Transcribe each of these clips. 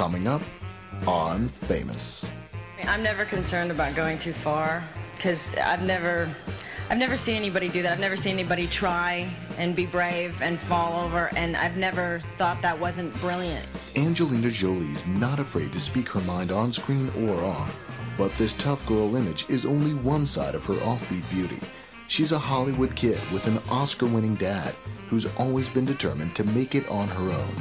Coming up on Famous. I'm never concerned about going too far because I've never seen anybody do that. I've never seen anybody try and be brave and fall over, and I've never thought that wasn't brilliant. Angelina Jolie's not afraid to speak her mind on screen or off, but this tough girl image is only one side of her offbeat beauty. She's a Hollywood kid with an Oscar-winning dad who's always been determined to make it on her own.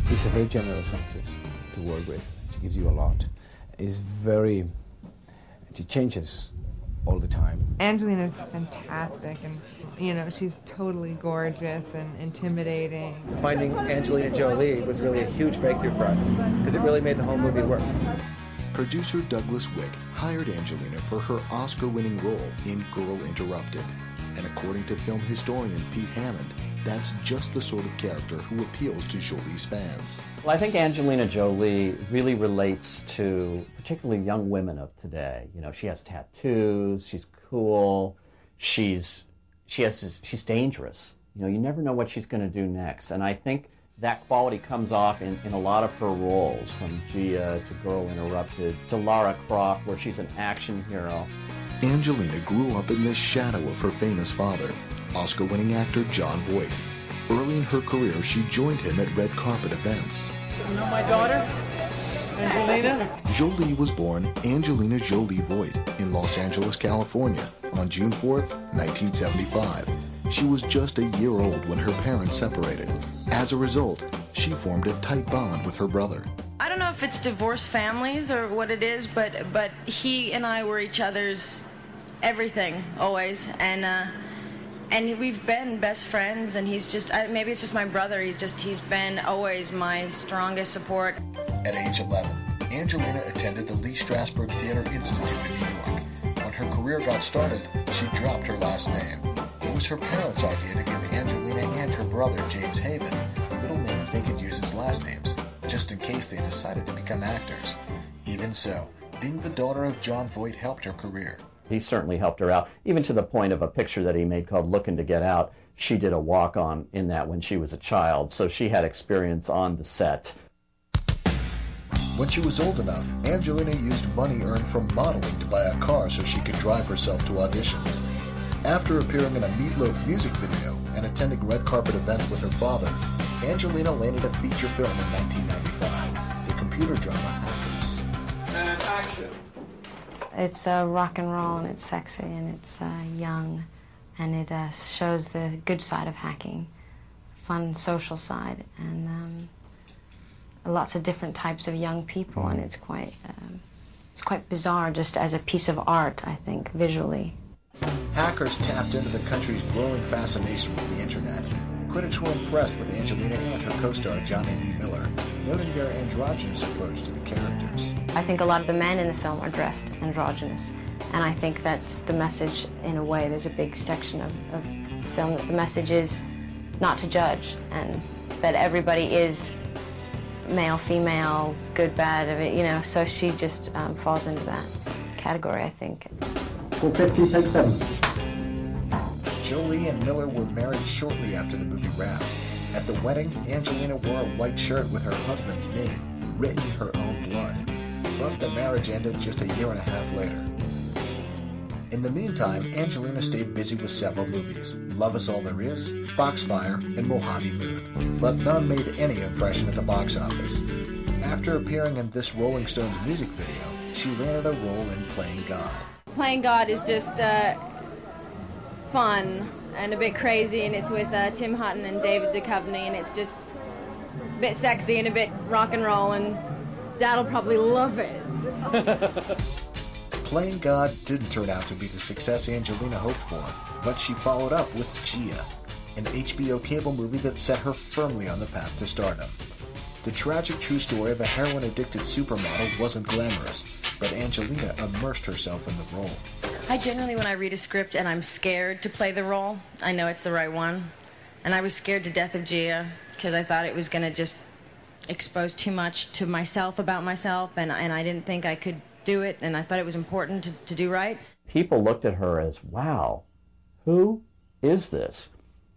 She's a very generous actress to work with. She gives you a lot. She changes all the time. Angelina's fantastic, and you know, she's totally gorgeous and intimidating. Finding Angelina Jolie was really a huge breakthrough for us because it really made the whole movie work. Producer Douglas Wick hired Angelina for her Oscar-winning role in Girl Interrupted, and according to film historian Pete Hammond, that's just the sort of character who appeals to Jolie's fans. Well, I think Angelina Jolie really relates to particularly young women of today. You know, she has tattoos, she's cool, she's dangerous. You know, you never know what she's going to do next. And I think that quality comes off in a lot of her roles, from Gia to Girl Interrupted to Lara Croft, where she's an action hero. Angelina grew up in the shadow of her famous father, Oscar-winning actor Jon Voight. Early in her career, she joined him at red carpet events. You know my daughter, Angelina? Jolie was born Angelina Jolie Voight in Los Angeles, California, on June 4th, 1975. She was just a year old when her parents separated. As a result, she formed a tight bond with her brother. I don't know if it's divorced families or what it is, but he and I were each other's everything, always, and we've been best friends, and he's just, maybe it's just my brother, he's been always my strongest support. At age 11, Angelina attended the Lee Strasberg Theater Institute in New York. When her career got started, she dropped her last name. It was her parents' idea to give Angelina and her brother, James Haven, middle names they could use as last names, just in case they decided to become actors. Even so, being the daughter of Jon Voight helped her career. He certainly helped her out, even to the point of a picture that he made called Looking to Get Out. She did a walk-on in that when she was a child, so she had experience on the set. When she was old enough, Angelina used money earned from modeling to buy a car so she could drive herself to auditions. After appearing in a Meatloaf music video and attending red carpet events with her father, Angelina landed a feature film in 1995, the computer drama Hackers. And action. It's rock and roll, and it's sexy, and it's young, and it shows the good side of hacking, fun social side, and lots of different types of young people, and it's quite bizarre just as a piece of art, I think, visually. Hackers tapped into the country's growing fascination with the internet. Critics were impressed with Angelina and her co-star Johnny D. Miller, noting their androgynous approach to the characters. I think a lot of the men in the film are dressed androgynous, and I think that's the message in a way. There's a big section of the film that the message is not to judge, and that everybody is male, female, good, bad, you know, so she just falls into that category, I think. 450, take 7. Jolie and Miller were married shortly after the movie wrapped. At the wedding, Angelina wore a white shirt with her husband's name, written in her own blood. But the marriage ended just a year and a half later. In the meantime, Angelina stayed busy with several movies, Love Is All There Is, Foxfire, and Mojave Moon. But none made any impression at the box office. After appearing in this Rolling Stones music video, she landed a role in Playing God. Playing God is just fun and a bit crazy, and it's with Tim Hutton and David Duchovny, and it's just a bit sexy and a bit rock and roll, and Dad'll probably love it. Playing God didn't turn out to be the success Angelina hoped for, but she followed up with Gia, an HBO cable movie that set her firmly on the path to stardom. The tragic true story of a heroin-addicted supermodel wasn't glamorous, but Angelina immersed herself in the role. I generally, when I read a script and I'm scared to play the role, I know it's the right one. And I was scared to death of Gia, because I thought it was going to just expose too much to myself about myself, and I didn't think I could do it, and I thought it was important to do right. People looked at her as, wow, who is this?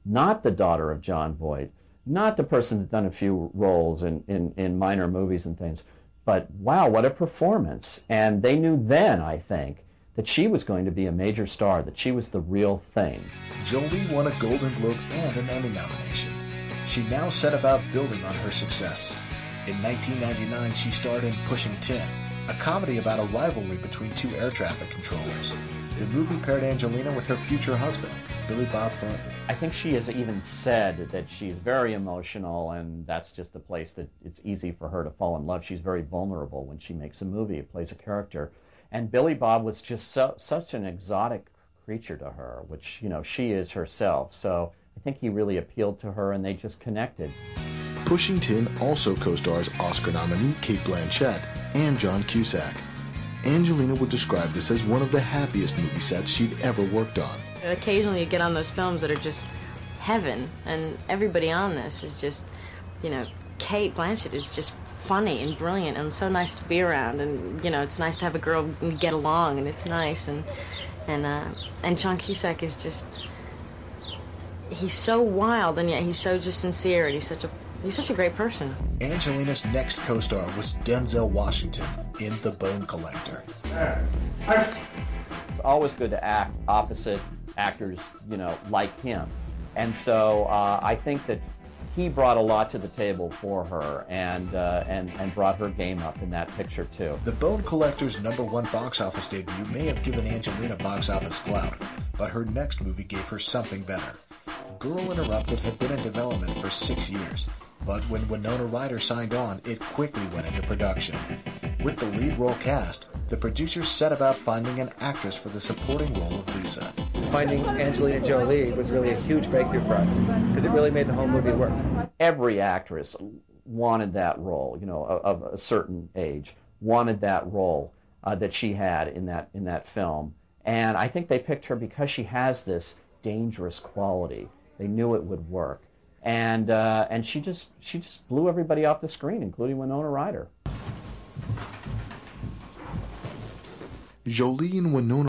Not the daughter of John Voight, not the person that's done a few roles in minor movies and things, but wow, what a performance. And they knew then, I think, that she was going to be a major star, that she was the real thing. Jolie won a Golden Globe and an Emmy nomination. She now set about building on her success. In 1999, she starred in Pushing Tin, a comedy about a rivalry between two air traffic controllers. The movie paired Angelina with her future husband, Billy Bob Thornton. I think she has even said that she's very emotional, and that's just a place that it's easy for her to fall in love. She's very vulnerable when she makes a movie, plays a character. And Billy Bob was just such an exotic creature to her, which, you know, she is herself. So I think he really appealed to her, and they just connected. Pushing Tin also co-stars Oscar nominee Cate Blanchett and John Cusack. Angelina would describe this as one of the happiest movie sets she'd ever worked on. Occasionally you get on those films that are just heaven, and everybody on this is just, you know, Cate Blanchett is just funny and brilliant and so nice to be around, and, you know, it's nice to have a girl get along, and it's nice, and John Cusack is just, he's so wild, and yet he's so just sincere, and he's such a great person. Angelina's next co-star was Denzel Washington in The Bone Collector. It's always good to act opposite actors, you know, like him. And so I think that he brought a lot to the table for her, and brought her game up in that picture too. The Bone Collector's #1 box office debut may have given Angelina box office clout, but her next movie gave her something better. Girl Interrupted had been in development for 6 years, but when Winona Ryder signed on, it quickly went into production. With the lead role cast, the producers set about finding an actress for the supporting role of Lisa. Finding Angelina Jolie was really a huge breakthrough for us, because it really made the whole movie work. Every actress wanted that role, you know, of a certain age, wanted that role that she had in that film. And I think they picked her because she has this dangerous quality. They knew it would work. And she just blew everybody off the screen, including Winona Ryder. Jolie and Winona